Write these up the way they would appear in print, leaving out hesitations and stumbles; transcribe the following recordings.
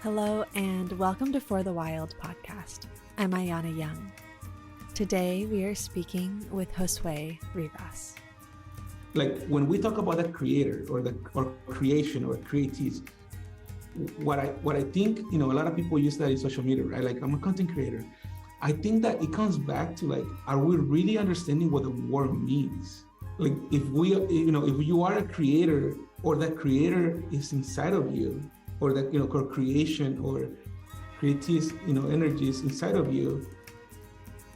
Hello and welcome to For the Wild podcast. I'm Ayana Young. Today we are speaking with JOSUÉ Rivas. Like when we talk about a creator or creation or creatives, what I think, a lot of people use that in social media, right? Like, I'm a content creator. I think that it comes back to like, are we really understanding what the word means? Like if you are a creator or that creator is inside of you, or that, creation or creative, energies inside of you,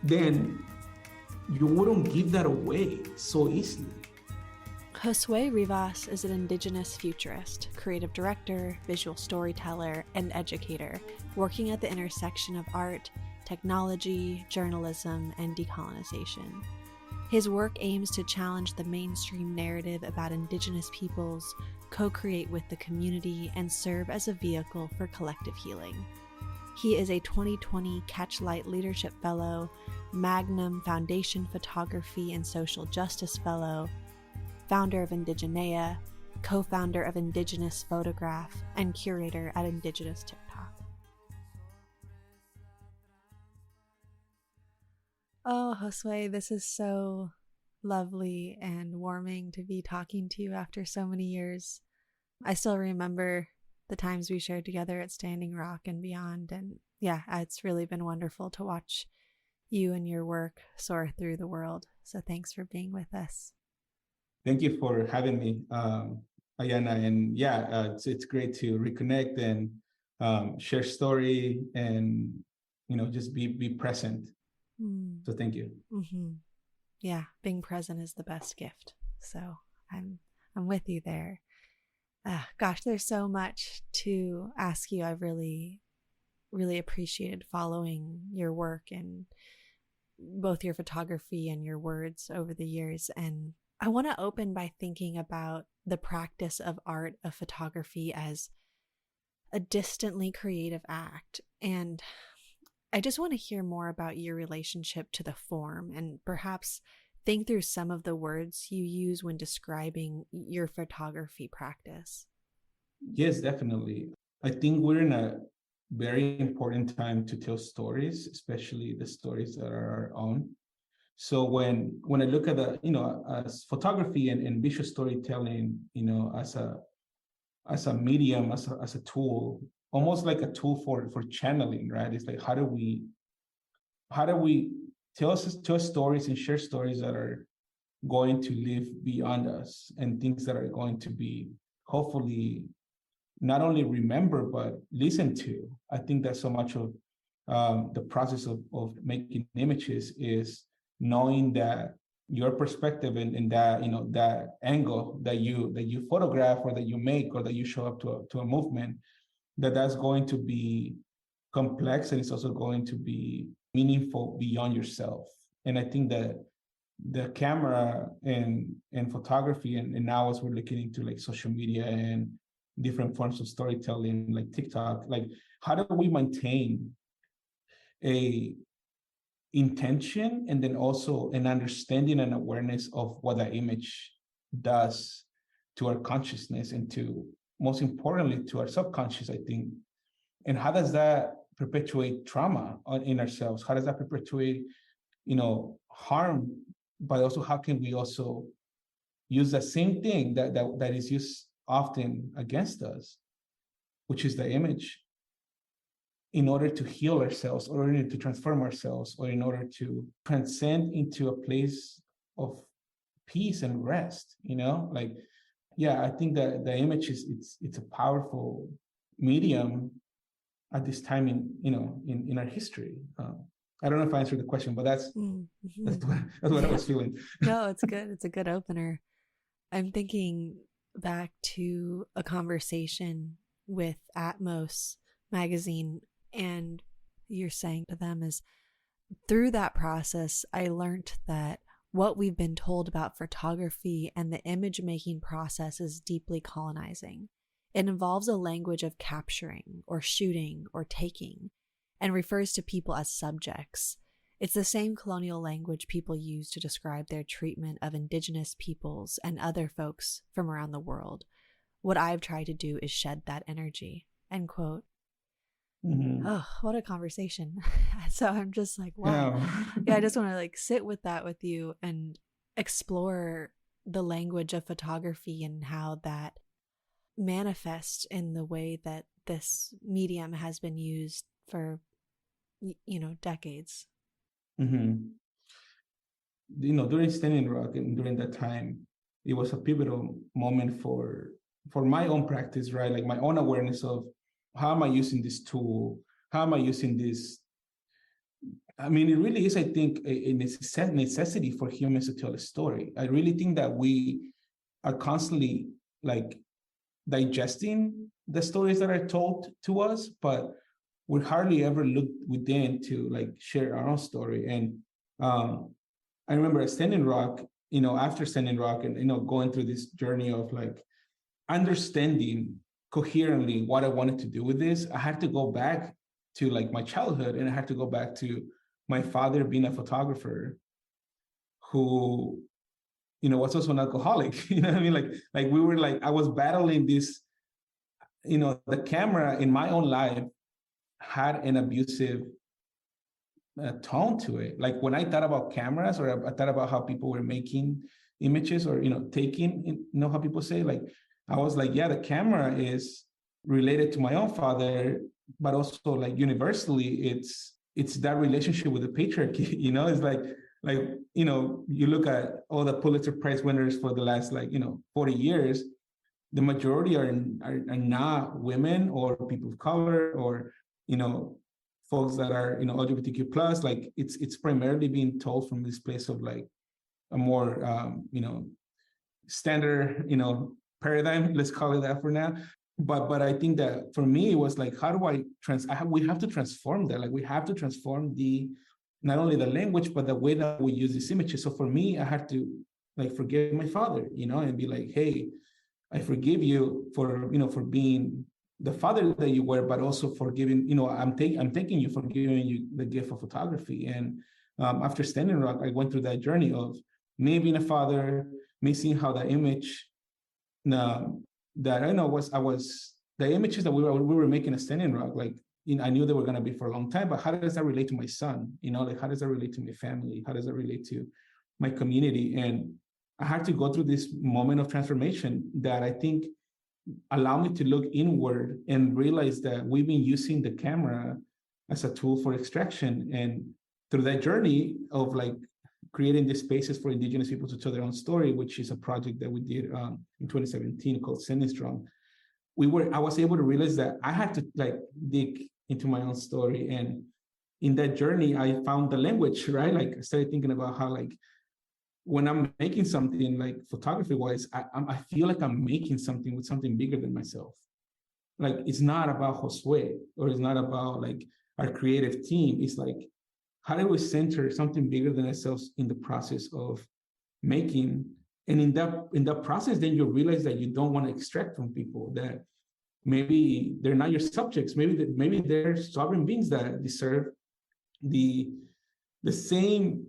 then you wouldn't give that away so easily. JOSUÉ Rivas is an Indigenous futurist, creative director, visual storyteller, and educator working at the intersection of art, technology, journalism, and decolonization. His work aims to challenge the mainstream narrative about Indigenous peoples, co-create with the community, and serve as a vehicle for collective healing. He is a 2020 Catchlight Leadership Fellow, Magnum Foundation Photography and Social Justice Fellow, founder of Indigena, co-founder of Indigenous Photograph, and curator at Indigenous TikTok. Oh, JOSUÉ, this is so lovely and warming to be talking to you after so many years. I still remember the times we shared together at Standing Rock and beyond, and yeah, it's really been wonderful to watch you and your work soar through the world. So thanks for being with us. Thank you for having me, Ayana. And yeah, it's great to reconnect and share story and, just be present. So thank you. Mm-hmm. Yeah, being present is the best gift. So I'm with you there. Gosh, there's so much to ask you. I've really, really appreciated following your work and both your photography and your words over the years. And I want to open by thinking about the practice of art, of photography, as a distantly creative act. And I just want to hear more about your relationship to the form and perhaps think through some of the words you use when describing your photography practice. Yes, definitely. I think we're in a very important time to tell stories, especially the stories that are our own. So when I look at as photography and visual storytelling, as a medium, as a tool, almost like a tool for channeling, right? It's like, how do we tell stories and share stories that are going to live beyond us, and things that are going to be hopefully not only remember but listen to. I think that so much of the process of making images is knowing that your perspective and that that angle that you photograph or that you make or that you show up to a movement, that's going to be complex, and it's also going to be meaningful beyond yourself. And I think that the camera and photography and now as we're looking into like social media and different forms of storytelling like TikTok, like how do we maintain a intention and then also an understanding and awareness of what that image does to our consciousness and to, most importantly, to our subconscious, I think. And how does that perpetuate trauma in ourselves? How does that perpetuate, harm? But also, how can we also use the same thing that is used often against us, which is the image, in order to heal ourselves, or in order to transform ourselves, or in order to transcend into a place of peace and rest, like, yeah, I think that the image it's a powerful medium at this time in our history. I don't know if I answered the question, but that's what I was feeling. No, it's good. It's a good opener. I'm thinking back to a conversation with Atmos magazine, and you're saying to them is, through that process, I learned that what we've been told about photography and the image making process is deeply colonizing. It involves a language of capturing or shooting or taking, and refers to people as subjects. It's the same colonial language people use to describe their treatment of Indigenous peoples and other folks from around the world. What I've tried to do is shed that energy, end quote. Mhm. Oh, what a conversation. So I'm just like, wow. Yeah. Yeah, I just want to like sit with that with you and explore the language of photography and how that manifests in the way that this medium has been used for, decades. Mhm. During Standing Rock and during that time, it was a pivotal moment for my own practice, right? Like my own awareness of how am I using this tool? How am I using this? I mean, it really is, I think, a necessity for humans to tell a story. I really think that we are constantly like digesting the stories that are told to us, but we hardly ever look within to like share our own story. And um, I remember at Standing Rock, after Standing Rock and, going through this journey of like understanding coherently what I wanted to do with this, I had to go back to like my childhood and I had to go back to my father being a photographer who, was also an alcoholic. You know what I mean? Like we were like, I was battling this, the camera in my own life had an abusive tone to it. Like when I thought about cameras or I thought about how people were making images or, taking, how people say, like, I was like, yeah, the camera is related to my own father, but also like universally, it's that relationship with the patriarchy, it's like, you look at all the Pulitzer Prize winners for the last 40 years, the majority are not women or people of color or, you know, folks that are, LGBTQ plus. Like it's primarily being told from this place of like a more, standard, paradigm. Let's call it that for now. But I think that for me it was like, how do we have to transform that. Like we have to transform the not only the language but the way that we use these images. So for me, I had to like forgive my father, and be like, hey, I forgive you for, for being the father that you were, but also for giving, I'm thanking you for giving you the gift of photography. And after Standing Rock, I went through that journey of me being a father, me seeing how that image that I know was the images that we were making a Standing Rock. Like, I knew they were going to be for a long time, but how does that relate to my son? Like how does that relate to my family? How does that relate to my community? And I had to go through this moment of transformation that I think allowed me to look inward and realize that we've been using the camera as a tool for extraction. And through that journey of like creating these spaces for Indigenous people to tell their own story, which is a project that we did in 2017 called Sending Strong, I was able to realize that I had to like dig into my own story. And in that journey, I found the language, right? Like I started thinking about how like when I'm making something like photography wise, I feel like I'm making something with something bigger than myself. Like it's not about Josué or it's not about like our creative team. It's like, how do we center something bigger than ourselves in the process of making? And in that process, then you realize that you don't want to extract from people, that maybe they're not your subjects. Maybe they're sovereign beings that deserve the the same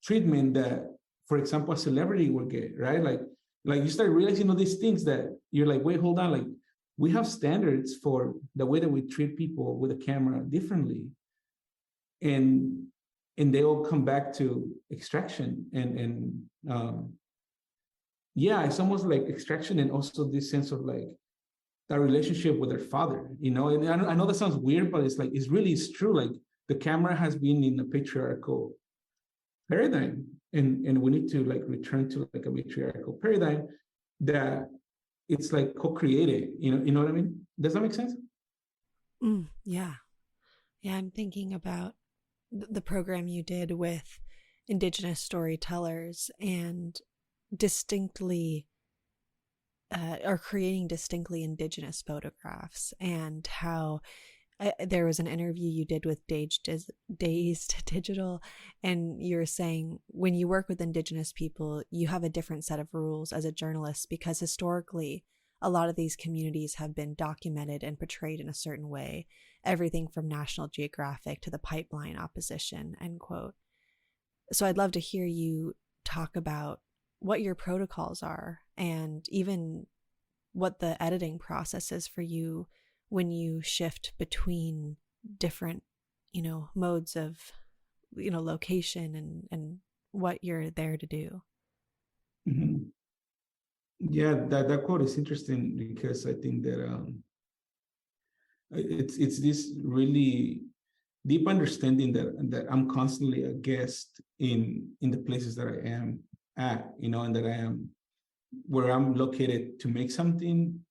treatment that, for example, a celebrity would get, right? Like you start realizing all these things that you're like, wait, hold on, like we have standards for the way that we treat people with a camera differently, and they all come back to extraction and yeah, it's almost like extraction and also this sense of like that relationship with their father, And I know that sounds weird, but it's like it's true. Like the camera has been in the patriarchal paradigm, and we need to like return to like a matriarchal paradigm that it's like co-created. You know what I mean? Does that make sense? Yeah. Yeah, I'm thinking about the program you did with Indigenous storytellers and distinctly or creating distinctly Indigenous photographs, and how there was an interview you did with Dazed Digital, and you're saying when you work with Indigenous people, you have a different set of rules as a journalist because historically, a lot of these communities have been documented and portrayed in a certain way. Everything from National Geographic to the pipeline opposition, end quote. So I'd love to hear you talk about what your protocols are and even what the editing process is for you when you shift between different, modes of, location and what you're there to do. Mhm. Yeah, that quote is interesting because I think that it's this really deep understanding that I'm constantly a guest in the places that I am at, and that I am where I'm located to make something,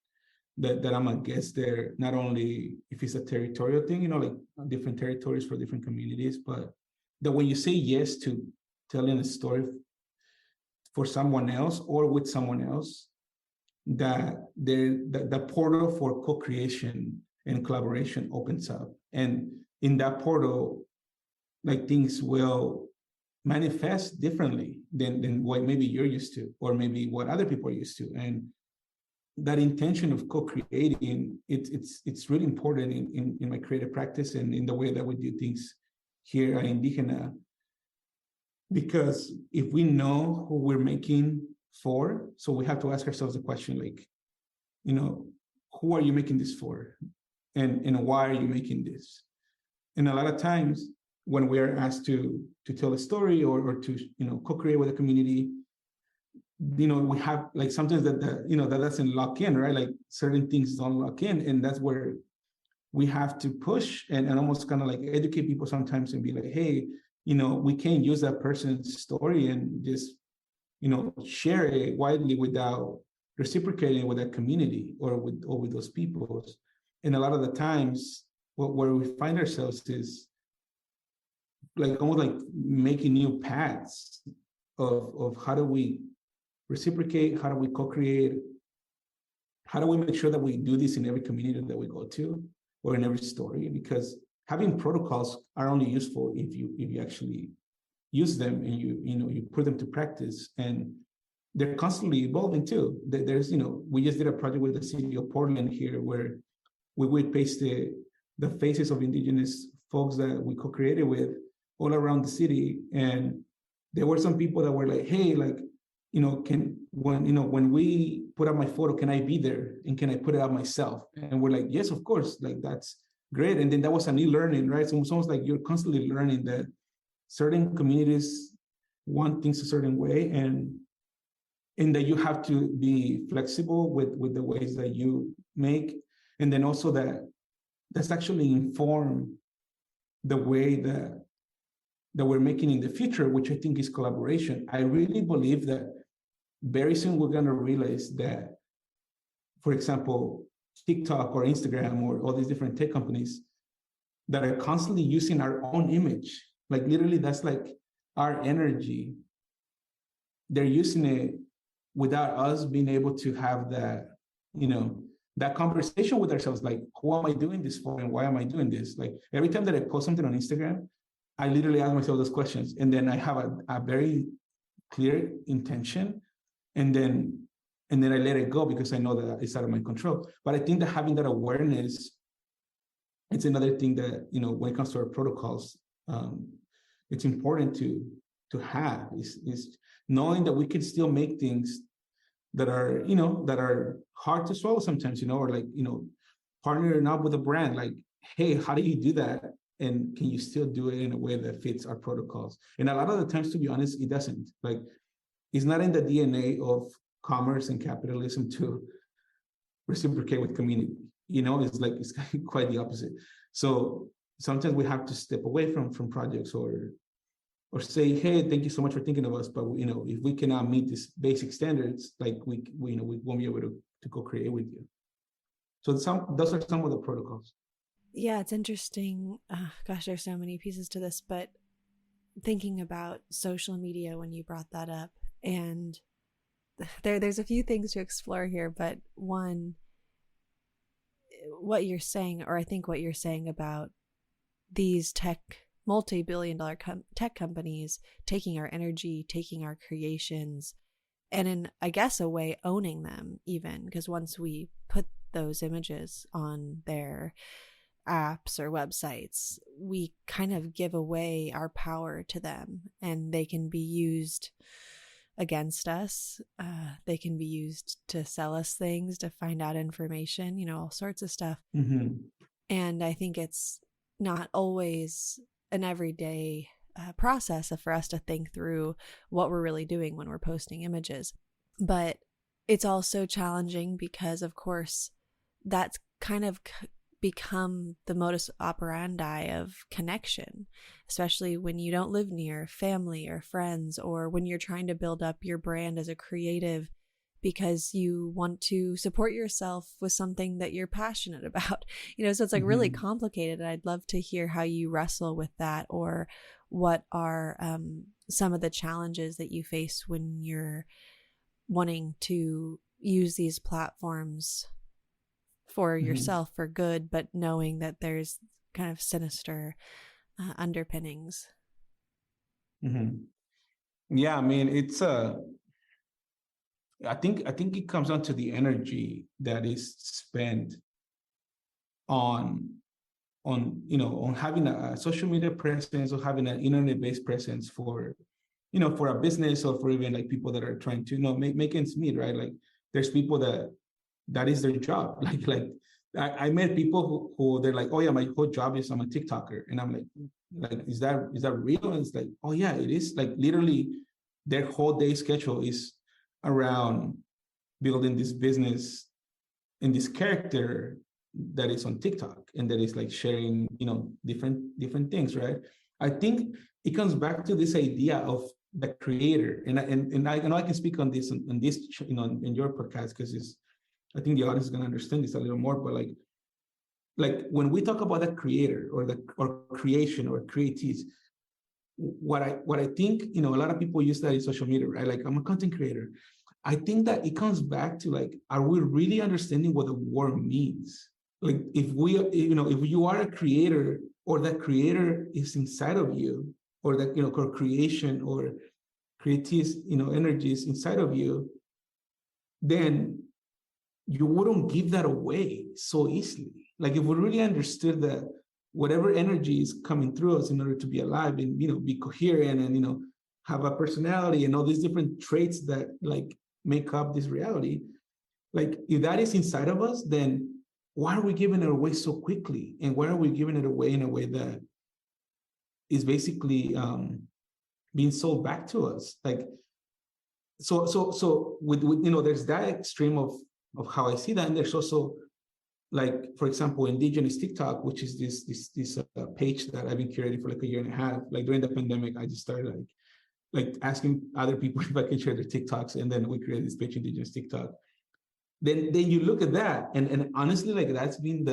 that I'm a guest there, not only if it's a territorial thing, like different territories for different communities, but that when you say yes to telling a story for someone else or with someone else, that the portal for co-creation and collaboration opens up. And in that portal, like things will manifest differently than what maybe you're used to, or maybe what other people are used to. And that intention of co-creating, it's really important in my creative practice and in the way that we do things here at Indigena. Because if we know who we're making for, so we have to ask ourselves the question, like, who are you making this for? And why are you making this? And a lot of times when we're asked to tell a story or to, co-create with a community, we have like sometimes that doesn't lock in, right? Like certain things don't lock in. And that's where we have to push and almost kind of like educate people sometimes and be like, hey, we can't use that person's story and just, share it widely without reciprocating with that community or with those peoples. And a lot of the times where we find ourselves is like almost like making new paths of how do we reciprocate, how do we co-create, how do we make sure that we do this in every community that we go to or in every story? Because having protocols are only useful if you actually use them and you put them to practice. And they're constantly evolving too. There's, we just did a project with the city of Portland here where we would paste the faces of indigenous folks that we co-created with all around the city. And there were some people that were like, hey, like, when we put out my photo, can I be there? And can I put it out myself? And we're like, yes, of course, like that's great. And then that was a new learning, right? So it's almost like you're constantly learning that certain communities want things a certain way, and that you have to be flexible with the ways that you make. And then also that's actually inform the way that we're making in the future, which I think is collaboration. I really believe that very soon we're going to realize that, for example, TikTok or Instagram or all these different tech companies that are constantly using our own image, like literally that's like our energy. They're using it without us being able to have that conversation with ourselves, like, who am I doing this for and why am I doing this? Like every time that I post something on Instagram, I literally ask myself those questions. And then I have a very clear intention. And then I let it go because I know that it's out of my control. But I think that having that awareness, it's another thing that, when it comes to our protocols, it's important to have is knowing that we can still make things that are hard to swallow sometimes, or like, partnering up with a brand, like, hey, how do you do that? And can you still do it in a way that fits our protocols? And a lot of the times, to be honest, it doesn't. Like, it's not in the DNA of commerce and capitalism to reciprocate with community. It's quite the opposite. So sometimes we have to step away from projects or say, hey, thank you so much for thinking of us, but if we cannot meet these basic standards, like we won't be able to co-create with you. So those are some of the protocols. Yeah, it's interesting. Gosh, there's so many pieces to this, but thinking about social media when you brought that up, and there's a few things to explore here, but one, what you're saying, or I think what you're saying about these multi-billion-dollar tech companies taking our energy, taking our creations, and in, I guess, a way owning them, even because once we put those images on their apps or websites, we kind of give away our power to them, and they can be used against us. They can be used to sell us things, to find out information, all sorts of stuff. Mm-hmm. And I think it's not always an everyday process for us to think through what we're really doing when we're posting images. But it's also challenging because, of course, that's kind of become the modus operandi of connection, especially when you don't live near family or friends, or when you're trying to build up your brand as a creative because you want to support yourself with something that you're passionate about. So it's like really complicated. And I'd love to hear how you wrestle with that, or what are some of the challenges that you face when you're wanting to use these platforms for yourself for good, but knowing that there's kind of sinister underpinnings. Yeah, I mean, it's I think it comes down to the energy that is spent on on having a social media presence, or having an internet-based presence for for a business, or for even like people that are trying to make ends meet, right? Like there's people that is their job. Like I met people who they're like, oh yeah, my whole job is I'm a TikToker, and I'm like is that real? And it's like, oh yeah, it is. Like literally, their whole day schedule is around building this business and this character that is on TikTok, and that is like sharing, different things, right? I think it comes back to this idea of the creator, and I know I can speak on this in your podcast, because I think the audience is going to understand this a little more. But like when we talk about the creator, or creation, or creatives, what I think, a lot of people use that in social media, right? Like, I'm a content creator. I think that it comes back to like, are we really understanding what the word means? Like if you are a creator, or that creator is inside of you, or that, creation or creative, energy is inside of you, then you wouldn't give that away so easily. Like if we really understood that whatever energy is coming through us in order to be alive, and, be coherent, and, have a personality, and all these different traits that like make up this reality. Like if that is inside of us, then why are we giving it away so quickly? And why are we giving it away in a way that is basically being sold back to us? Like, so with there's that extreme of how I see that. And there's also, like, for example, Indigenous TikTok, which is this page that I've been curating for like a year and a half. Like during the pandemic, I just started like asking other people if I can share their TikToks, and then we created this page, Indigenous TikTok. Then you look at that, and honestly, like that's been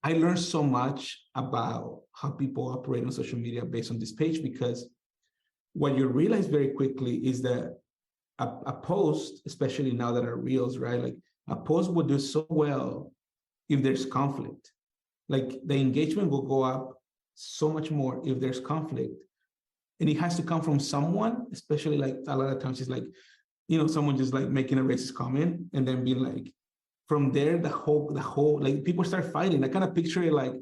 I learned so much about how people operate on social media based on this page, because what you realize very quickly is that a post, especially now that are reels, right? Like a post will do so well if there's conflict. Like the engagement will go up so much more if there's conflict. And it has to come from someone, especially like a lot of times it's like, someone just like making a racist comment, and then being like, from there, the whole like people start fighting. I kind of picture it like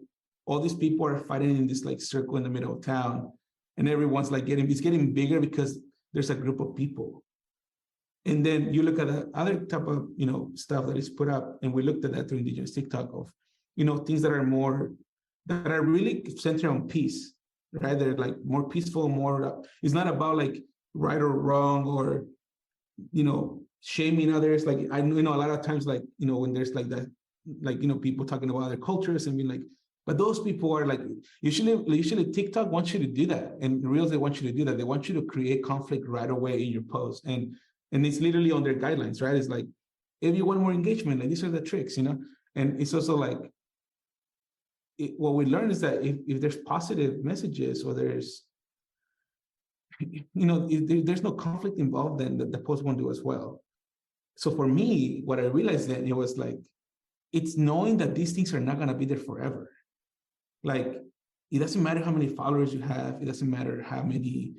all these people are fighting in this like circle in the middle of town, and everyone's like it's getting bigger because there's a group of people. And then you look at the other type of, stuff that is put up, and we looked at that through Indigenous TikTok of, things that are really centered on peace, right? They're like more peaceful, more, it's not about like right or wrong, or, shaming others. Like I know a lot of times, like, when there's like that, like, people talking about other cultures and being like, but those people are like, usually TikTok wants you to do that. And Reels, they want you to do that. They want you to create conflict right away in your post. And it's literally on their guidelines, right? It's like, if you want more engagement, like these are the tricks, And it's also like, what we learn is that if there's positive messages, or there's, if there's no conflict involved, then the post won't do as well. So for me, what I realized then, it was like, it's knowing that these things are not going to be there forever. Like, it doesn't matter how many followers you have. It doesn't matter how many,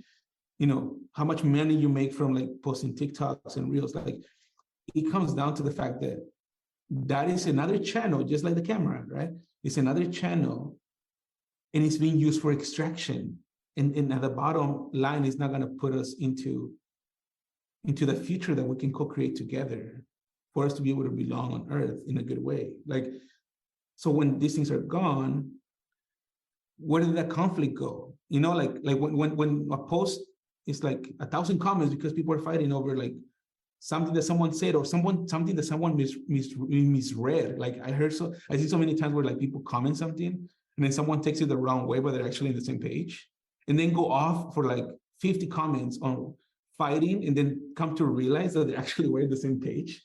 how much money you make from like posting TikToks and Reels. Like, it comes down to the fact that that is another channel, just like the camera, right? It's another channel, and it's being used for extraction. And at the bottom line, is not going to put us into the future that we can co-create together, for us to be able to belong on Earth in a good way. Like, so when these things are gone, where did that conflict go? You know, like when a post is like 1,000 comments because people are fighting over like something that someone said or something that someone misread. Like I see so many times where like people comment something and then someone takes it the wrong way, but they're actually in the same page, and then go off for like 50 comments on fighting, and then come to realize that they actually were in the same page.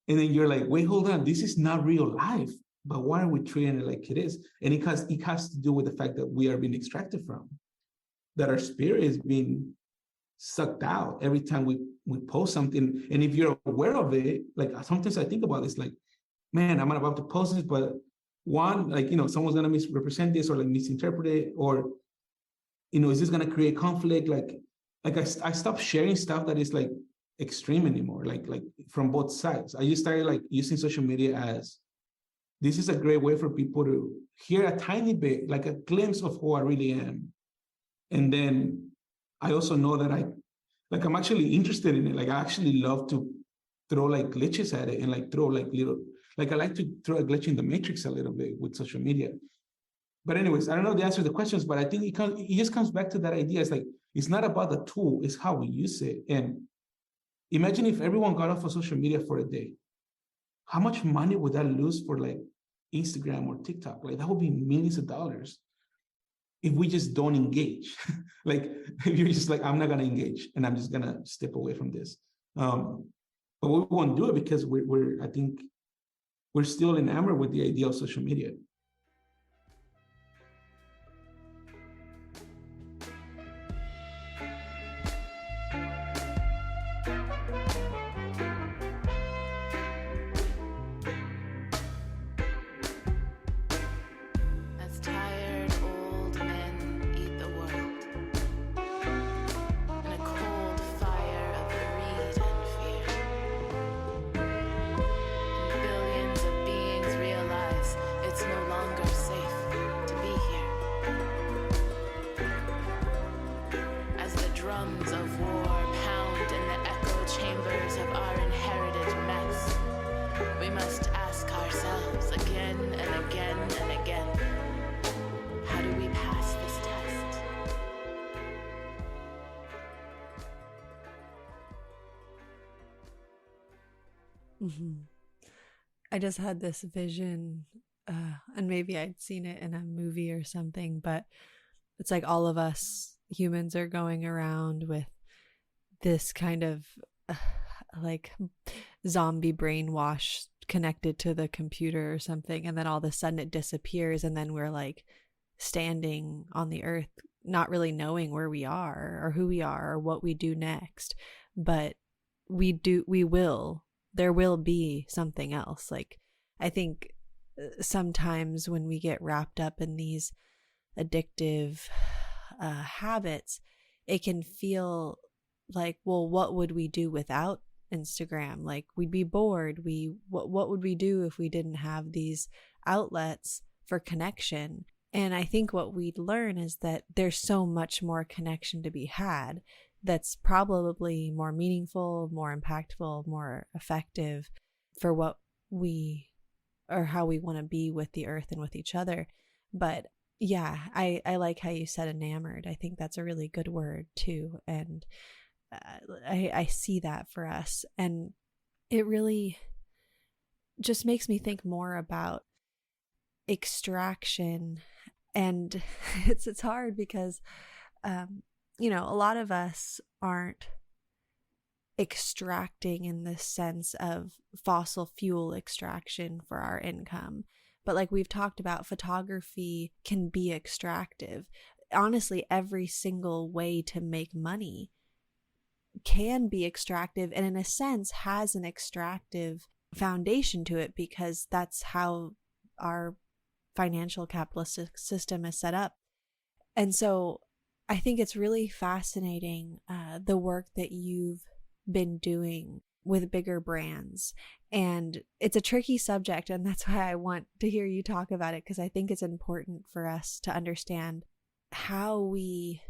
And then you're like, wait, hold on, this is not real life. But why are we treating it like it is? And it has to do with the fact that we are being extracted from, that our spirit is being sucked out every time we post something. And if you're aware of it, like sometimes I think about this, like, man, I'm not about to post this, but one, like, you know, someone's gonna misrepresent this or like misinterpret it, or, you know, is this gonna create conflict? Like I stopped sharing stuff that is like extreme anymore, like from both sides. I just started like using social media as, this is a great way for people to hear a tiny bit, like a glimpse of who I really am. And then I also know that I'm actually interested in it. Like I actually love to throw like glitches at it and like throw like little, like I like to throw a glitch in the matrix a little bit with social media. But anyways, I don't know the answer to the questions, but I think it just comes back to that idea. It's like, it's not about the tool, it's how we use it. And imagine if everyone got off of social media for a day. How much money would that lose for like Instagram or TikTok? Like that would be millions of dollars if we just don't engage. Like if you're just like, I'm not gonna engage and I'm just gonna step away from this. But we won't do it because I think we're still enamored with the idea of social media. Mm-hmm. I just had this vision, and maybe I'd seen it in a movie or something, but it's like all of us humans are going around with this kind of like zombie brainwash connected to the computer or something, and then all of a sudden it disappears, and then we're like standing on the earth not really knowing where we are or who we are or what we do next. But there will be something else. Like I think sometimes when we get wrapped up in these addictive habits, it can feel like, well, what would we do without Instagram? Like we'd be bored. What would we do if we didn't have these outlets for connection? And I think what we'd learn is that there's so much more connection to be had that's probably more meaningful, more impactful, more effective for what we or how we want to be with the earth and with each other. But yeah, I like how you said enamored. I think that's a really good word too. And I see that for us. And it really just makes me think more about extraction. And it's hard because, you know, a lot of us aren't extracting in the sense of fossil fuel extraction for our income. But like we've talked about, photography can be extractive. Honestly, every single way to make money can be extractive, and in a sense has an extractive foundation to it, because that's how our financial capitalistic system is set up. And so I think it's really fascinating, the work that you've been doing with bigger brands. And it's a tricky subject, and that's why I want to hear you talk about it, because I think it's important for us to understand how we,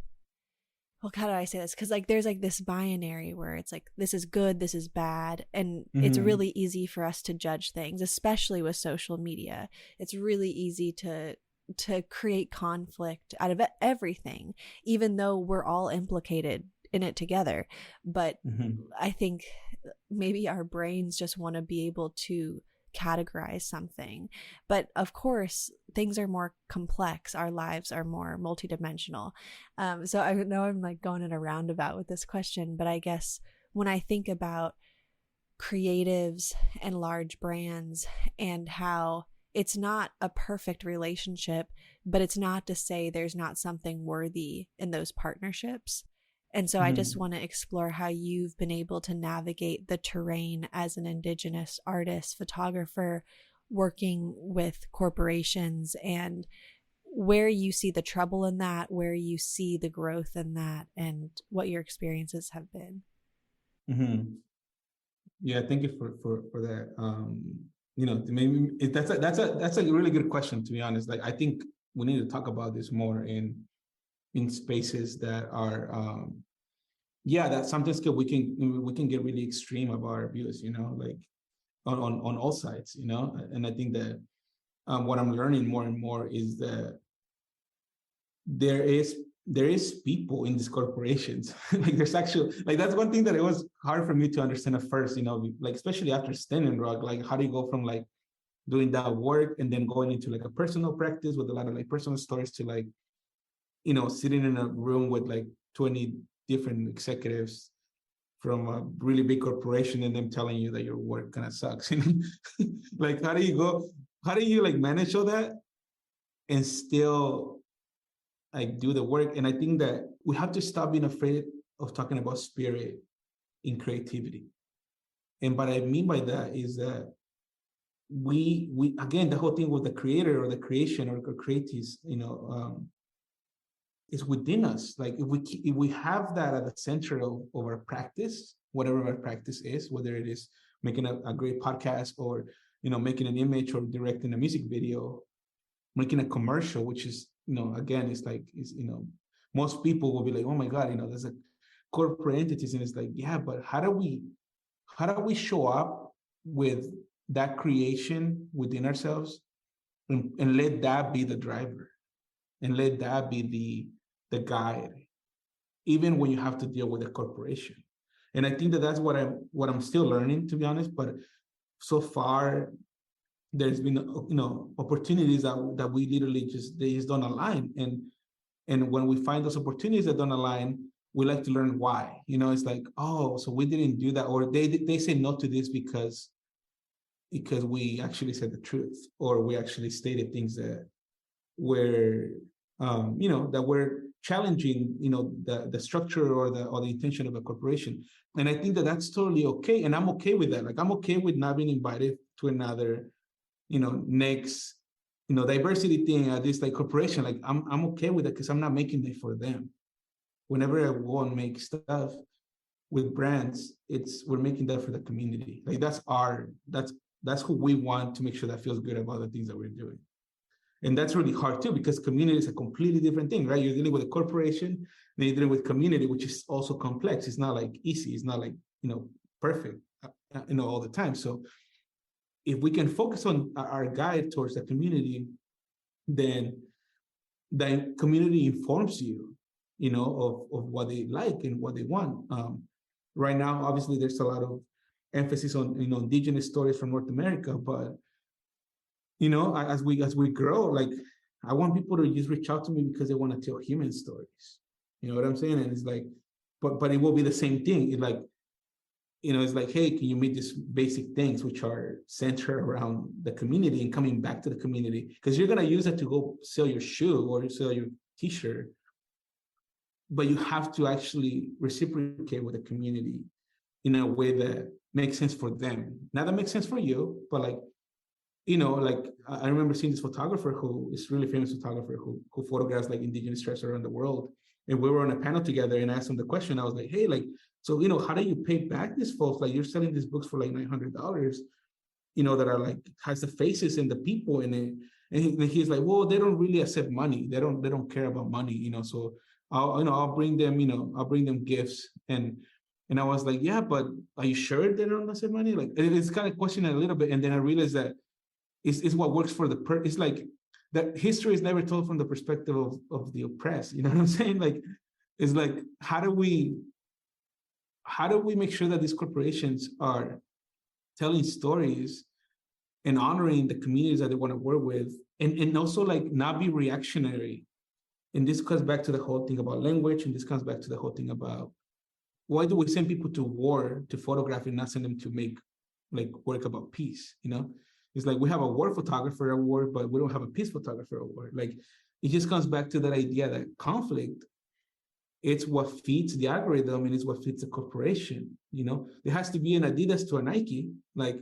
well, how do I say this? Because like there's like this binary where it's like, this is good, this is bad. And it's really easy for us to judge things, especially with social media. It's really easy to to create conflict out of everything, even though we're all implicated in it together. But I think maybe our brains just want to be able to categorize something. But of course, things are more complex. Our lives are more multidimensional. So I know I'm like going in a roundabout with this question, but I guess when I think about creatives and large brands and how it's not a perfect relationship, but it's not to say there's not something worthy in those partnerships. And so I just want to explore how you've been able to navigate the terrain as an Indigenous artist, photographer, working with corporations, and where you see the trouble in that, where you see the growth in that, and what your experiences have been. Yeah, thank you for that. Maybe that's a really good question, to be honest. Like, I think we need to talk about this more in spaces that are that sometimes we can get really extreme about our views, like on all sides, and I think that what I'm learning more and more is that there is people in these corporations. Like, there's actually, like, that's one thing that it was hard for me to understand at first, like, especially after Standing Rock. Like, how do you go from like doing that work and then going into like a personal practice with a lot of like personal stories to like, sitting in a room with like 20 different executives from a really big corporation and them telling you that your work kind of sucks. Like, how do you like manage all that and still like do the work? And I think that we have to stop being afraid of talking about spirit in creativity. And what I mean by that is that we again, the whole thing with the creator or the creation or creatives, is within us. Like, if we have that at the center of our practice, whatever our practice is, whether it is making a great podcast or making an image or directing a music video, making a commercial, which is again, it's like most people will be like, oh my God, there's a corporate entities, and it's like, yeah, but how do we show up with that creation within ourselves and let that be the driver and let that be the guide, even when you have to deal with a corporation. And I think that that's what I'm still learning, to be honest. But so far, there's been opportunities that we literally they just don't align. And when we find those opportunities that don't align, we like to learn why. It's like, oh, so we didn't do that, or they say no to this because we actually said the truth, or we actually stated things that were that were challenging the structure or the intention of a corporation. And I think that that's totally okay, and I'm okay with that. Like, I'm okay with not being invited to another next diversity thing at this like corporation. Like, I'm okay with it because I'm not making it for them. Whenever I go and make stuff with brands, we're making that for the community. Like, that's who we want to make sure that feels good about the things that we're doing. And that's really hard too, because community is a completely different thing, right? You're dealing with a corporation, then you're dealing with community, which is also complex. It's not like easy. It's not like, perfect, all the time. So if we can focus on our guide towards the community, then the community informs you, of what they like and what they want. Right now, obviously, there's a lot of emphasis on, indigenous stories from North America, but as we grow, like, I want people to just reach out to me because they want to tell human stories. You know what I'm saying? And it's like, but it will be the same thing. It's like, it's like, hey, can you meet these basic things which are centered around the community and coming back to the community? Because you're gonna use it to go sell your shoe or sell your T-shirt, but you have to actually reciprocate with the community in a way that makes sense for them. Not that makes sense for you, but like, like, I remember seeing this photographer who is really famous photographer who photographs like indigenous tribes around the world. And we were on a panel together, and I asked him the question. I was like, hey, like, so, how do you pay back these folks? Like, you're selling these books for like $900, that are like, has the faces and the people in it. And he's like, well, they don't really accept money. They don't care about money, so I'll bring them gifts. And I was like, yeah, but are you sure they don't accept money? Like, it's kind of questioning a little bit. And then I realized that it's what works for it's like that history is never told from the perspective of the oppressed. You know what I'm saying? Like, it's like, how do we make sure that these corporations are telling stories and honoring the communities that they want to work with, and also like not be reactionary. And this comes back to the whole thing about language, and this comes back to the whole thing about why do we send people to war to photograph and not send them to make like work about peace? You know, it's like we have a war photographer at war, but we don't have a peace photographer at war. Like, it just comes back to that idea that conflict, it's what feeds the algorithm and it's what feeds the corporation. You know, there has to be an Adidas to a Nike, like,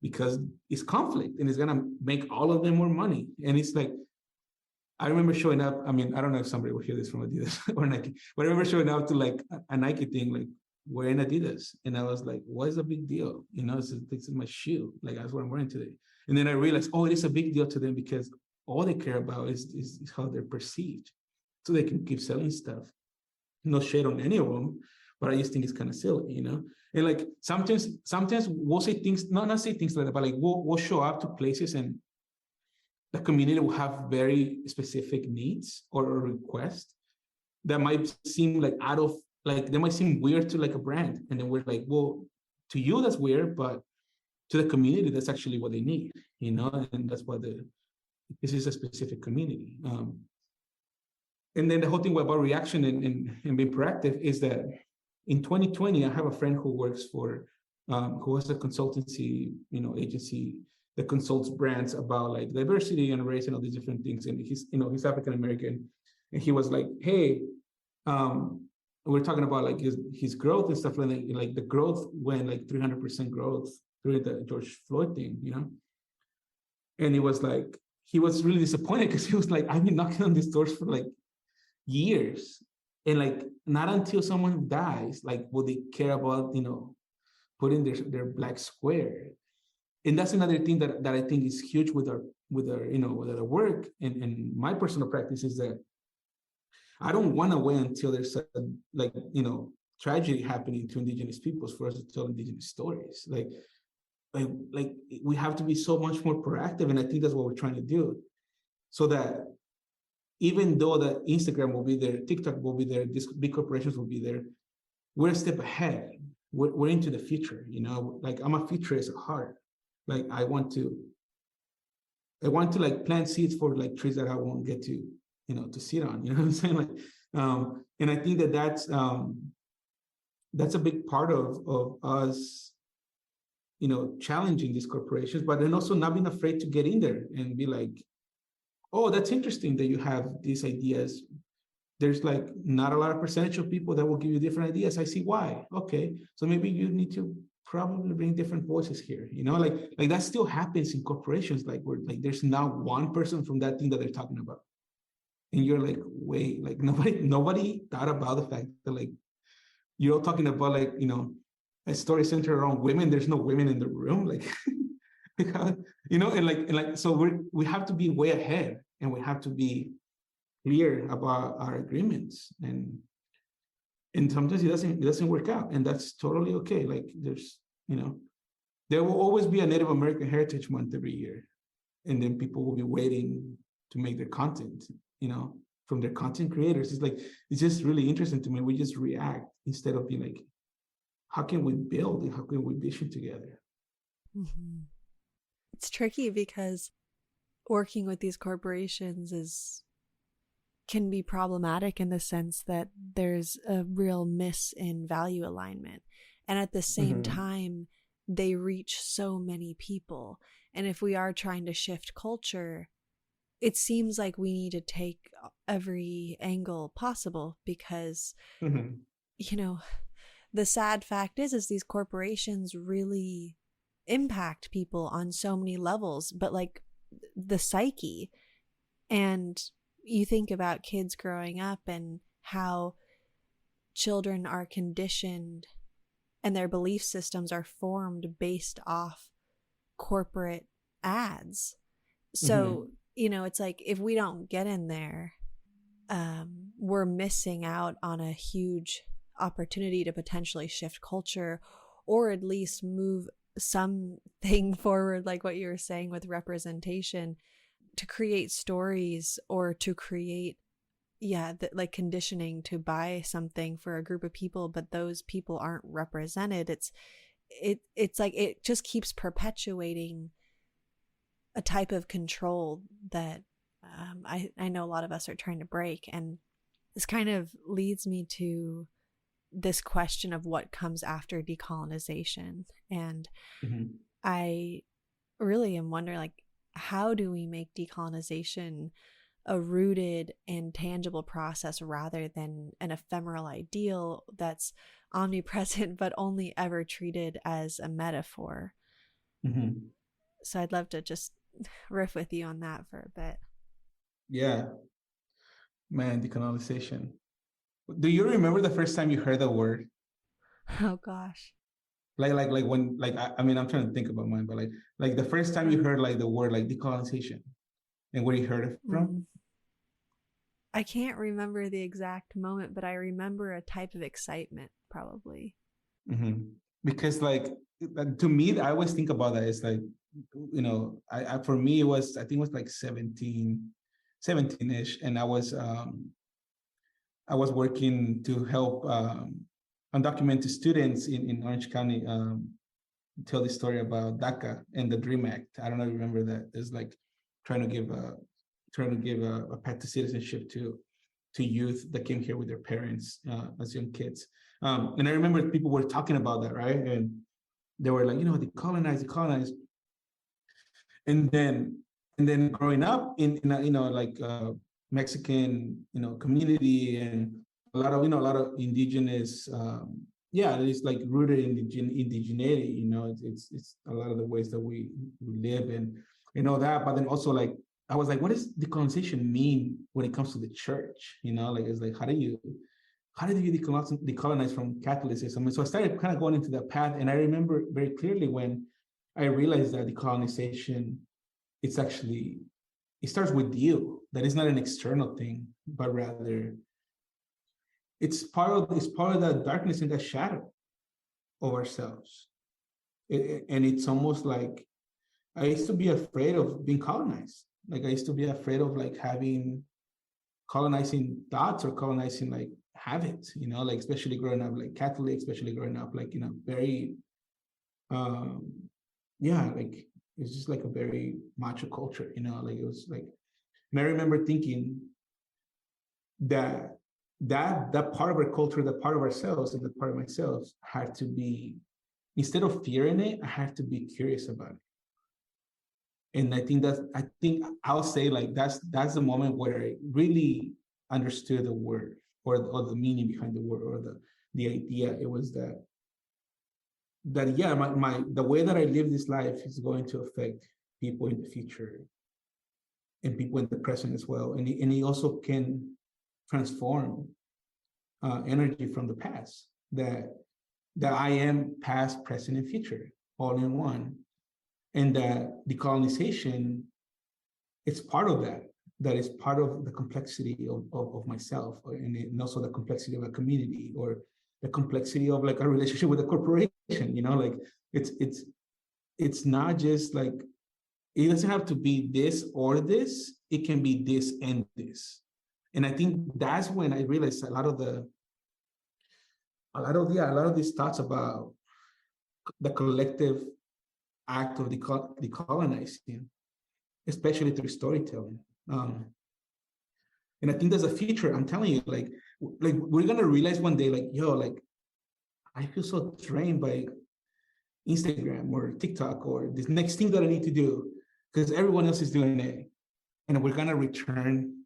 because it's conflict and it's gonna make all of them more money. And it's like, I remember showing up. I mean, I don't know if somebody will hear this from Adidas or Nike, but I remember showing up to like a Nike thing, like wearing Adidas, and I was like, "What is a big deal?" You know, this is my shoe. Like, that's what I'm wearing today. And then I realized, oh, it is a big deal to them because all they care about is how they're perceived, so they can keep selling stuff. No shade on any of them, but I just think it's kind of silly, you know. And like sometimes we'll say things, not say things like that, but like we'll show up to places and the community will have very specific needs or requests that might seem like out of, like, they might seem weird to like a brand, and then we're like, well, to you that's weird, but to the community that's actually what they need, you know. And that's why this is a specific community. And then the whole thing about reaction and being proactive is that in 2020, I have a friend who works for, who has a consultancy, you know, agency that consults brands about like diversity and race and all these different things. And he's African American, and he was like, hey, we're talking about like his growth and stuff like that. Like the growth went like 300% growth during the George Floyd thing, you know. And he was like, he was really disappointed because he was like, I've been knocking on these doors for like years, and like not until someone dies like will they care about, you know, putting their black square. And that's another thing that I think is huge with our you know, with our work and my personal practice, is that I don't want to wait until there's a, like, you know, tragedy happening to Indigenous peoples for us to tell Indigenous stories. Like we have to be so much more proactive, and I think that's what we're trying to do, so that even though that Instagram will be there, TikTok will be there, these big corporations will be there, we're a step ahead. We're into the future, you know. Like, I'm a futurist at heart. Like, I want to like plant seeds for like trees that I won't get to, you know, to sit on. You know what I'm saying? Like, and I think that that's a big part of us, you know, challenging these corporations, but then also not being afraid to get in there and be like, oh, that's interesting that you have these ideas. There's like not a lot of percentage of people that will give you different ideas. I see why. Okay, so maybe you need to probably bring different voices here. You know, like that still happens in corporations. Like, where like there's now one person from that thing that they're talking about, and you're like, wait, like nobody thought about the fact that like you're all talking about like, you know, a story centered around women. There's no women in the room, like. You know, and like so we have to be way ahead, and we have to be clear about our agreements, and sometimes it doesn't work out, and that's totally okay. Like, there's, you know, there will always be a Native American Heritage Month every year, and then people will be waiting to make their content, you know, from their content creators. It's like, it's just really interesting to me. We just react instead of being like, how can we build and how can we vision together? Mm-hmm. It's tricky because working with these corporations can be problematic in the sense that there's a real miss in value alignment. And at the same time, they reach so many people. And if we are trying to shift culture, it seems like we need to take every angle possible because, you know, the sad fact is these corporations really impact people on so many levels, but like the psyche. And you think about kids growing up and how children are conditioned and their belief systems are formed based off corporate ads. So, you know, it's like if we don't get in there, we're missing out on a huge opportunity to potentially shift culture, or at least move something forward, like what you were saying with representation. to create stories or to create, like conditioning to buy something for a group of people, but those people aren't represented. It's like it just keeps perpetuating a type of control that I know a lot of us are trying to break. And this kind of leads me to this question of what comes after decolonization. And I really am wondering, like, how do we make decolonization a rooted and tangible process rather than an ephemeral ideal that's omnipresent but only ever treated as a metaphor? So I'd love to just riff with you on that for a bit. Yeah, man, decolonization. Do you remember the first time you heard the word? Oh gosh. Like when I mean I'm trying to think about mine, but like the first time you heard like the word like decolonization and where you heard it from? I can't remember the exact moment, but I remember a type of excitement, probably. Because like to me, I always think about that. It's like, you know, I for me it was, I think it was like 17-ish, and I was working to help undocumented students in Orange County tell the story about DACA and the Dream Act. I don't know if you remember that. It's like trying to give a path to citizenship to youth that came here with their parents as young kids. And I remember people were talking about that, right? And they were like, you know, decolonize. And then growing up in a, you know, like Mexican, you know, community, and a lot of indigenous, it's like rooted in indigeneity, you know, it's a lot of the ways that we live and all that. But then also like I was like, what does decolonization mean when it comes to the church? You know, like it's like how do you decolonize from Catholicism? And so I started kind of going into that path, and I remember very clearly when I realized that decolonization, it's actually, it starts with you. That is not an external thing, but rather it's part of the darkness and the shadow of ourselves. And it's almost like I used to be afraid of being colonized. Like I used to be afraid of like having colonizing thoughts or colonizing like habits, you know, like especially growing up like Catholic, especially growing up like, you know, very um like it's just like a very macho culture, you know, like it was like, and I remember thinking that that part of our culture, that part of ourselves, and that part of myself had to be, instead of fearing it, I have to be curious about it. And I think I'll say like that's the moment where I really understood the word, or the meaning behind the word, or the idea. It was that yeah, my the way that I live this life is going to affect people in the future and people in the present as well. And it also can transform energy from the past, that I am past, present, and future all in one. And that decolonization, it's part of that. That is part of the complexity of myself, and also the complexity of a community, or the complexity of like a relationship with a corporation. You know, like it's not just like, it doesn't have to be this or this. It can be this and this. And I think that's when I realized a lot of these thoughts about the collective act of decolonizing, especially through storytelling. And I think there's a future. I'm telling you, like we're gonna realize one day, like, yo, like I feel so drained by Instagram or TikTok or this next thing that I need to do because everyone else is doing it, and we're gonna return,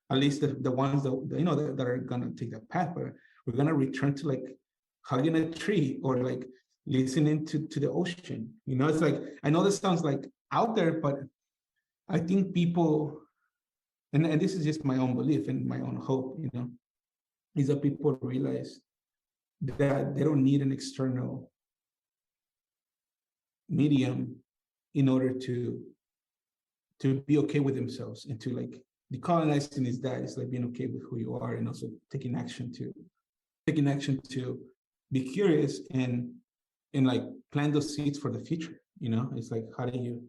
at least the ones that you know that are gonna take that path, but we're gonna return to like hugging a tree or like listening to the ocean. You know, it's like, I know this sounds like out there, but I think people, and this is just my own belief and my own hope, you know, is that people realize that they don't need an external medium in order to be okay with themselves, and to like, decolonizing is that, it's like being okay with who you are, and also taking action to be curious and like plant those seeds for the future. You know, it's like how do you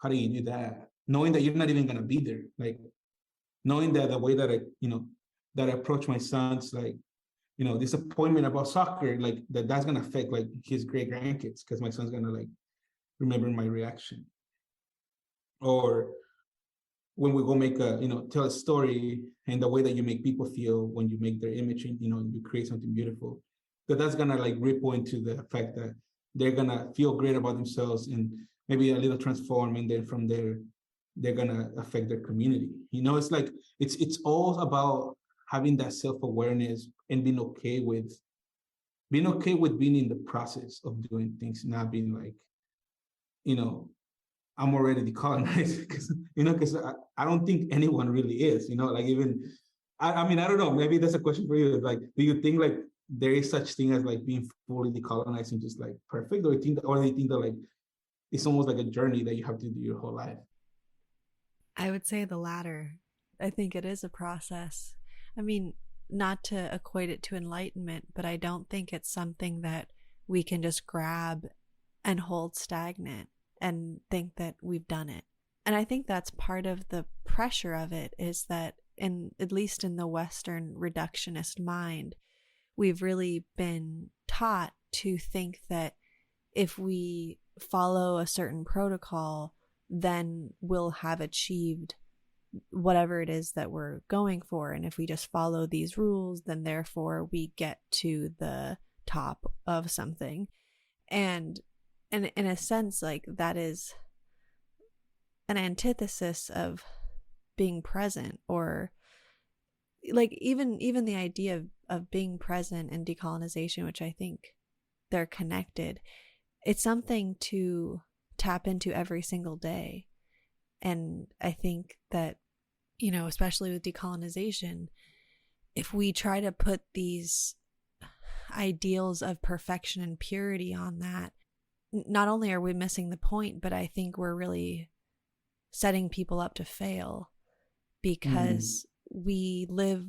do that? knowing that you're not even gonna be there, like knowing that the way that I approach my son's, like, disappointment about soccer, like that's gonna affect like his great grandkids, because my son's gonna like remember my reaction. Or when we go make tell a story, and the way that you make people feel when you make their image, and you create something beautiful, that's gonna like ripple into the fact that they're gonna feel great about themselves, and maybe a little transform, and then from there they're gonna affect their community. It's like it's all about having that self-awareness and being okay with being in the process of doing things, not being like, I'm already decolonized, because I don't think anyone really is, like even, I mean, I don't know, maybe that's a question for you. Like, do you think like there is such thing as like being fully decolonized and just like perfect, or do you think that like it's almost like a journey that you have to do your whole life? I would say the latter. I think it is a process. I mean, not to equate it to enlightenment, but I don't think it's something that we can just grab and hold stagnant and think that we've done it. And I think that's part of the pressure of it, is that at least in the Western reductionist mind, we've really been taught to think that if we follow a certain protocol, then we'll have achieved whatever it is that we're going for. And if we just follow these rules, then therefore we get to the top of something. And in a sense, like, that is an antithesis of being present, or like even the idea of being present and decolonization, which I think they're connected. It's something to tap into every single day. And I think that, especially with decolonization, if we try to put these ideals of perfection and purity on that, not only are we missing the point, but I think we're really setting people up to fail, because we live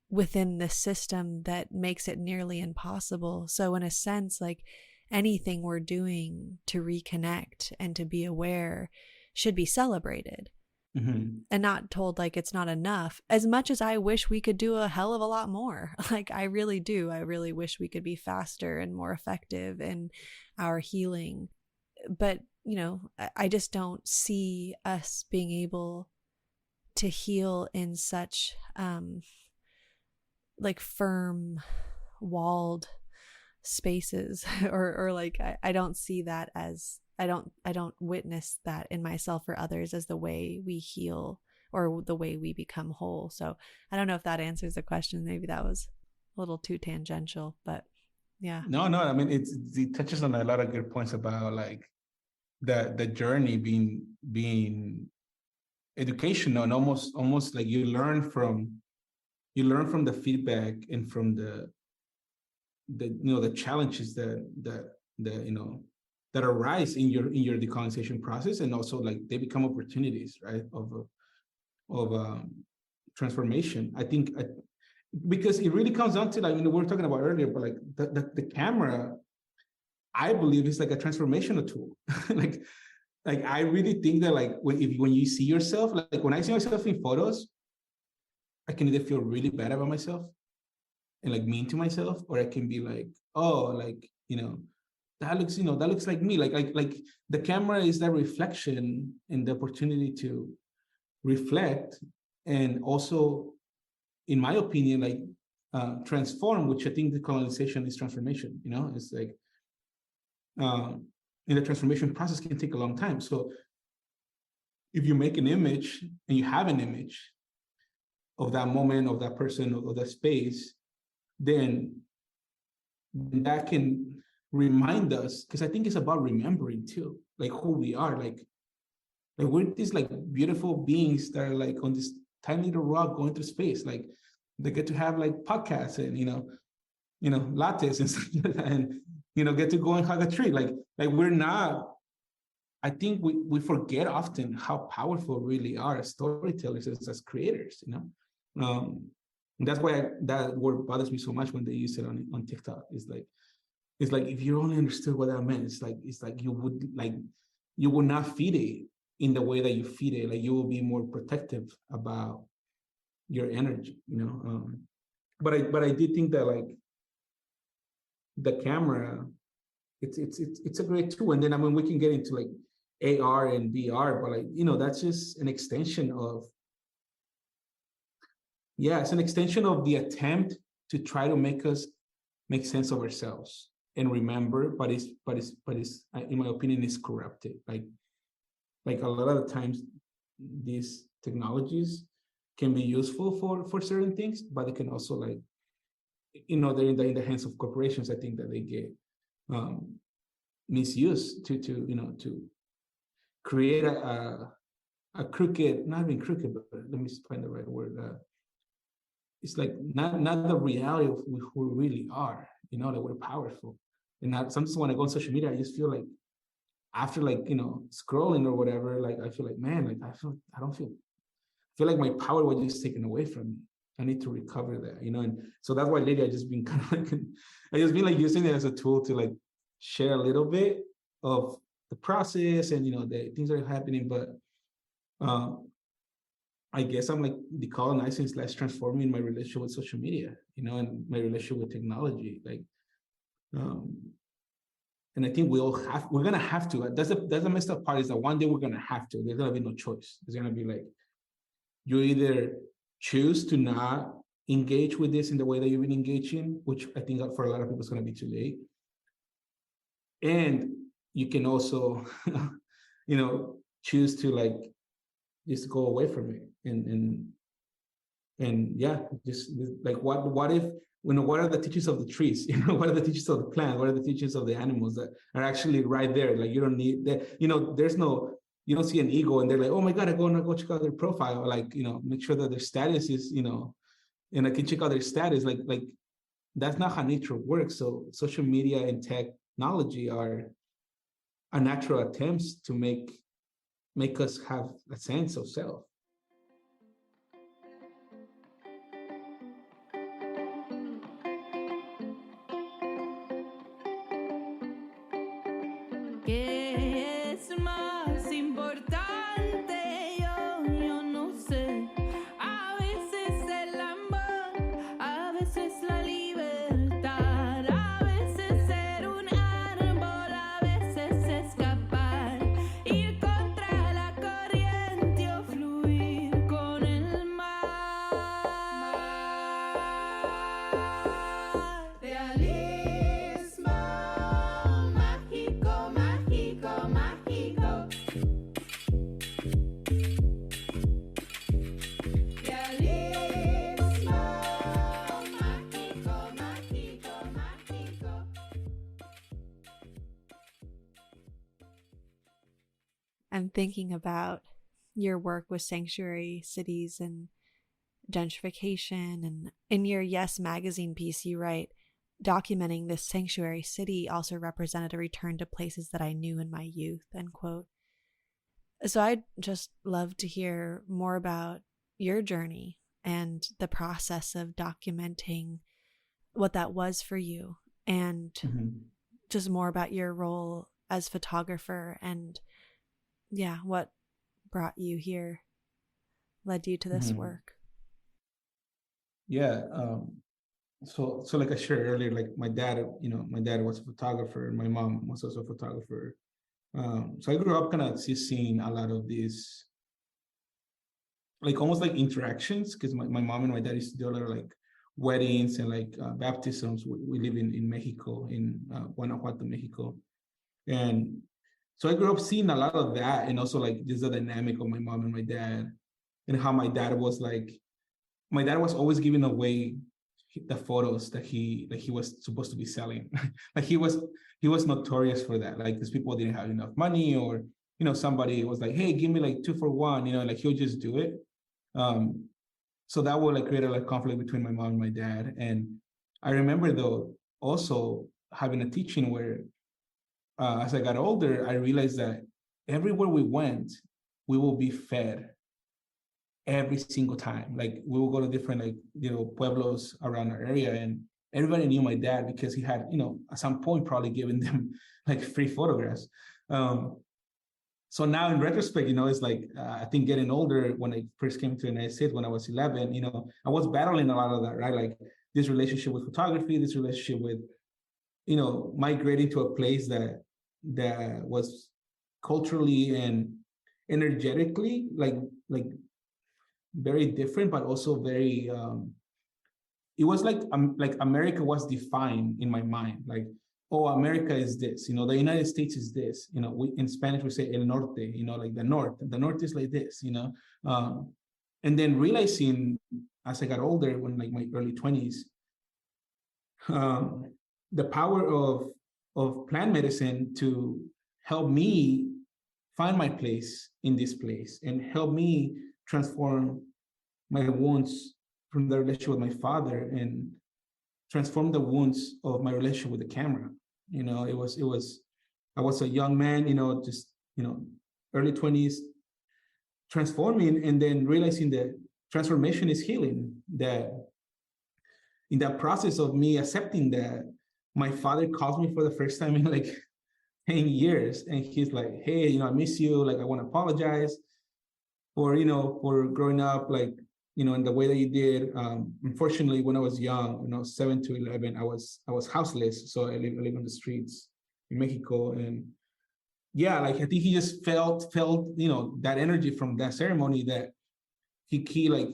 within this system that makes it nearly impossible. So in a sense, like, anything we're doing to reconnect and to be aware should be celebrated, and not told like it's not enough. As much as I wish we could do a hell of a lot more, like I really do. I really wish we could be faster and more effective in our healing. But, I just don't see us being able to heal in such like firm walled spaces, or like I don't see that as, I don't witness that in myself or others as the way we heal or the way we become whole. So I don't know if that answers the question. Maybe that was a little too tangential, but yeah. No, I mean, it touches on a lot of good points about like the journey being educational, and almost like you learn from the feedback, and from the challenges that arise in your decolonization process, and also like they become opportunities, right, of transformation. I think, because it really comes down to, like, we were talking about earlier, but like the camera, I believe, is like a transformational tool. like I really think that, like, when you see yourself, like when I see myself in photos, I can either feel really bad about myself and like mean to myself, or I can be like, oh, like, that looks like me. Like the camera is that reflection and the opportunity to reflect, and also, in my opinion, like transform, which I think decolonization is transformation. It's like, and the transformation process can take a long time. So if you make an image and you have an image of that moment, of that person, of that space, then that can remind us, because I think it's about remembering too, like who we are, like we're these like beautiful beings that are like on this tiny little rock going through space. Like, they get to have like podcasts and lattes and stuff like that, and get to go and hug a tree. Like we're not. I think we forget often how powerful we really are as storytellers, as creators. That's why that word bothers me so much when they use it on TikTok. It's like if you only understood what that meant, it's like you would not feed it in the way that you feed it. Like you will be more protective about your energy, but I did think that like the camera, it's a great tool. And then I mean we can get into like AR and VR, but like that's just an extension of it's an extension of the attempt to try to make us make sense of ourselves and remember, but it's in my opinion is corrupted. Like a lot of the times these technologies can be useful for certain things, but they can also like they're in the hands of corporations. I think that they get misused to create a crooked, not even crooked, but let me find the right word. It's like not the reality of who we really are, that we're powerful. And sometimes when I go on social media, I just feel like after like, scrolling or whatever, like I feel like, man, like I feel like my power was just taken away from me. I need to recover that, and so that's why lately I just been kind of like, I just been like using it as a tool to like share a little bit of the process and, the things that are happening. But I guess I'm like decolonizing / transforming my relationship with social media, and my relationship with technology. Like, and I think we're gonna have to. That's the messed up part, is that one day we're gonna have to. There's gonna be no choice. There's gonna be like, you either choose to not engage with this in the way that you've been engaging, which I think that for a lot of people is gonna be too late. And you can also, choose to like just go away from it and just like what if what are the teachings of the trees, what are the teachings of the plants, what are the teachings of the animals that are actually right there? Like you don't need that, there's no, you don't see an ego and they're like, oh my god, I go check out their profile, like make sure that their status is, and I can check out their status, like that's not how nature works. So social media and technology are natural attempts to make us have a sense of self. ¿Qué es más importante? Yo no sé. A veces el amor, a veces la libertad, a veces ser un árbol, a veces escapar, ir contra la corriente o fluir con el mar. Realismo mágico, mágico, mágico. Realismo mágico, mágico, mágico. I'm thinking about your work with sanctuary cities and gentrification, and in your Yes magazine piece you write, documenting this sanctuary city also represented a return to places that I knew in my youth, end quote. So I'd just love to hear more about your journey and the process of documenting what that was for you, and just more about your role as photographer and what brought you here, led you to this work. So like I shared earlier, like my dad was a photographer and my mom was also a photographer. So I grew up kind of seeing a lot of these, like almost like interactions, because my mom and my dad used to do a lot of like weddings and like baptisms. We live in Mexico, in Guanajuato, Mexico. And so I grew up seeing a lot of that, and also like just the dynamic of my mom and my dad, and how my dad was always giving away the photos that he was supposed to be selling. Like he was notorious for that. Like, because people didn't have enough money, or somebody was like, hey, give me like 2 for 1, like he'll just do it. So that would like create a like conflict between my mom and my dad. And I remember though also having a teaching where as I got older, I realized that everywhere we went, we will be fed every single time. Like we will go to different like pueblos around our area, and everybody knew my dad because he had at some point probably given them like free photographs. So now in retrospect, it's like, I think getting older, when I first came to the United States when I was 11, I was battling a lot of that, right? Like this relationship with photography, this relationship with, migrating to a place that was culturally and energetically like very different, but also very, it was like America was defined in my mind. Like, oh, America is this, the United States is this, in Spanish we say el norte, like the north is like this, and then realizing as I got older, when like my early 20s, the power of plant medicine to help me find my place in this place and help me transform my wounds from the relationship with my father and transform the wounds of my relationship with the camera. I was a young man, just, early 20s, transforming, and then realizing that transformation is healing. That in that process of me accepting that, my father calls me for the first time in like 10 years. And he's like, hey, I miss you. Like, I want to apologize for, for growing up, like, in the way that you did. Unfortunately, when I was young, 7 to 11, I was houseless. So I live on the streets in Mexico. And yeah, like, I think he just felt, that energy from that ceremony, that he like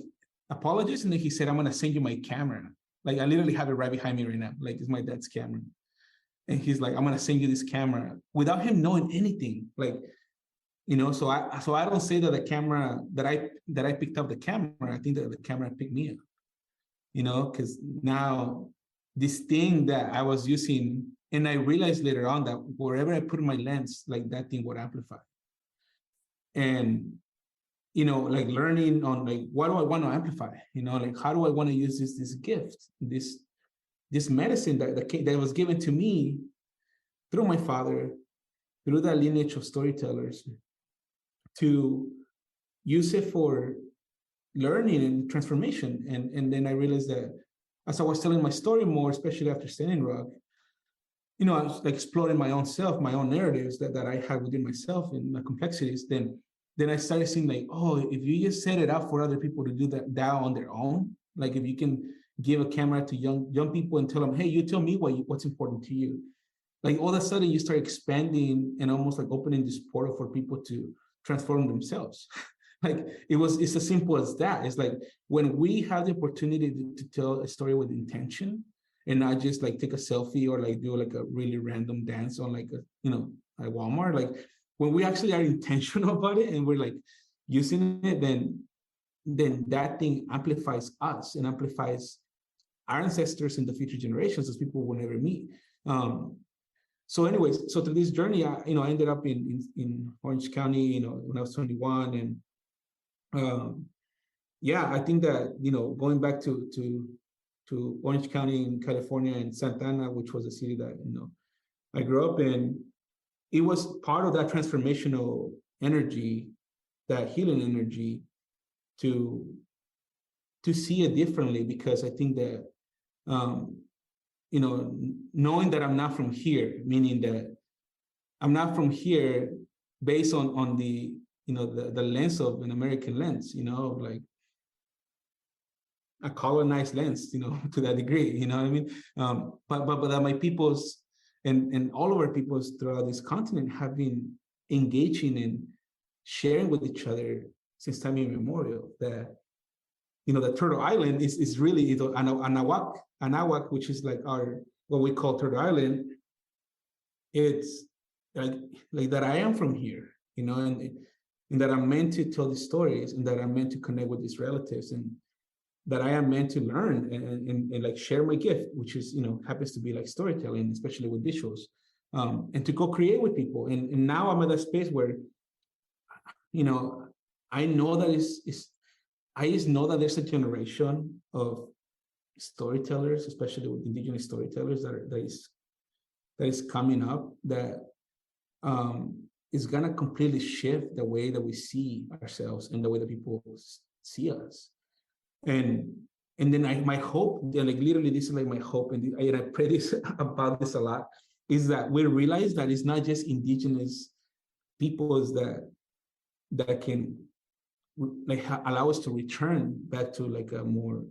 apologized. And then he said, I'm going to send you my camera. Like, I literally have it right behind me right now. Like, it's my dad's camera. And he's like, I'm going to send you this camera, without him knowing anything. Like, so I don't say that the camera that I picked up the camera. I think that the camera picked me up, because now this thing that I was using, and I realized later on that wherever I put my lens, like, that thing would amplify. And, like, learning on, like, what do I want to amplify? Like, how do I want to use this gift, this medicine that was given to me through my father, through that lineage of storytellers, to use it for learning and transformation. And then I realized that as I was telling my story more, especially after Standing Rock, I was like exploring my own self, my own narratives that I had within myself and my complexities. Then I started seeing, like, oh, if you just set it up for other people to do that on their own, like, if you can give a camera to young people and tell them, hey, you tell me what's important to you. Like, all of a sudden you start expanding and almost like opening this portal for people to transform themselves. Like, it's as simple as that. It's like, when we have the opportunity to tell a story with intention, and not just like take a selfie or like do like a really random dance on like at Walmart, like, when we actually are intentional about it and we're like using it, then that thing amplifies us and amplifies our ancestors and the future generations, as people will never meet. So anyways, so through this journey, I ended up in Orange County, when I was 21. And yeah, I think that, going back to Orange County in California and Santa Ana, which was a city that, I grew up in, it was part of that transformational energy, that healing energy, to see it differently. Because I think that, knowing that I'm not from here, meaning that I'm not from here based on the, the lens of an American lens, like a colonized lens, to that degree, you know what I mean? But that my peoples and all of our peoples throughout this continent have been engaging and sharing with each other since time immemorial. That, the Turtle Island is really Anahuac, which is like what we call Turtle Island. It's like that I am from here, and that I'm meant to tell these stories, and that I'm meant to connect with these relatives, and that I am meant to learn and like share my gift, which is, happens to be like storytelling, especially with visuals, and to co-create with people. And now I'm at a space where, I know that I just know that there's a generation of storytellers, especially with Indigenous storytellers, that is coming up, that is gonna completely shift the way that we see ourselves and the way that people see us. And then my hope, like, literally, this is like my hope, and I pray about this a lot, is that we realize that it's not just Indigenous peoples that can like allow us to return back to like a more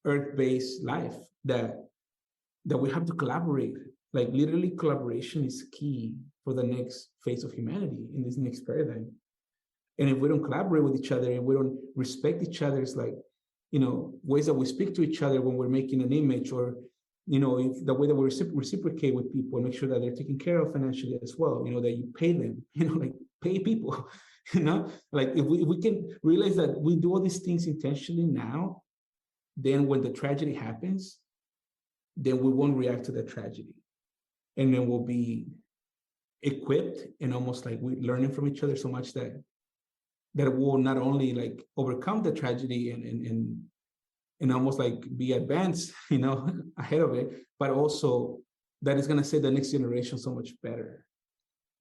earth-based life, that we have to collaborate. Like literally collaboration is key for the next phase of humanity in this next paradigm. And if we don't collaborate with each other and we don't respect each other's like, ways that we speak to each other when we're making an image, or, if the way that we reciprocate with people and make sure that they're taken care of financially as well, that you pay them, like pay people, like if we can realize that we do all these things intentionally now, then when the tragedy happens, then we won't react to the tragedy. And then we'll be equipped and almost like we're learning from each other so much that will not only like overcome the tragedy and almost like be advanced, ahead of it, but also that is going to set the next generation so much better.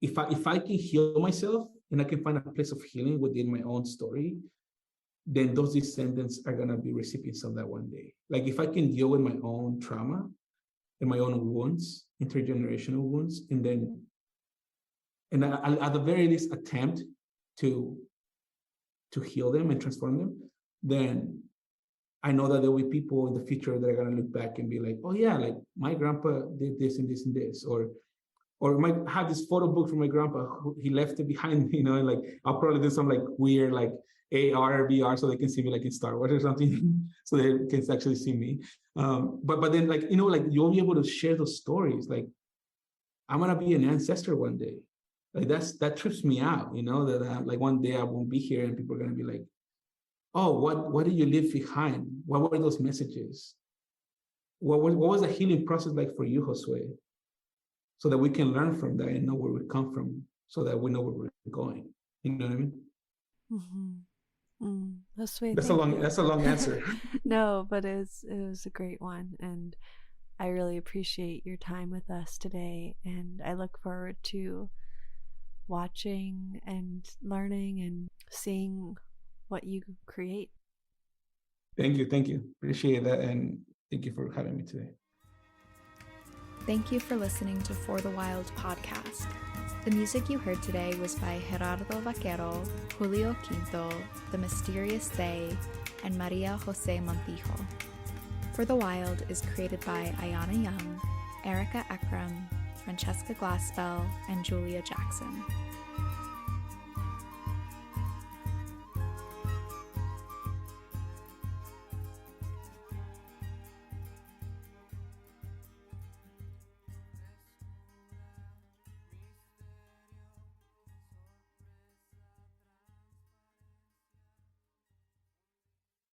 If I can heal myself and I can find a place of healing within my own story, then those descendants are going to be recipients of that one day. Like if I can deal with my own trauma and my own wounds, intergenerational wounds, and I'll, at the very least, attempt to heal them and transform them, then I know that there will be people in the future that are going to look back and be like, oh yeah, like my grandpa did this and this and this, or might have this photo book from my grandpa, he left it behind, and like I'll probably do some like weird like AR, VR, so they can see me like in Star Wars or something, so they can actually see me. But then like, like you'll be able to share those stories. Like I'm going to be an ancestor one day. Like that trips me out, that like one day I won't be here and people are going to be like, oh, what did you leave behind? What were those messages? What was the healing process like for you, Josué? So that we can learn from that and know where we come from, so that we know where we're going. You know what I mean? Mm-hmm. Josué, that's a long answer. No, but it was a great one, and I really appreciate your time with us today, and I look forward to watching and learning and seeing what you create. Thank you. Appreciate that, and thank you for having me today. Thank you for listening to For the Wild podcast. The music you heard today was by Gerardo Vaquero, Julio Quinto, The Mysterious They, and Maria Jose Montijo. For the Wild is created by Ayana Young, Erica Ekram, Francesca Glassbell, and Julia Jackson.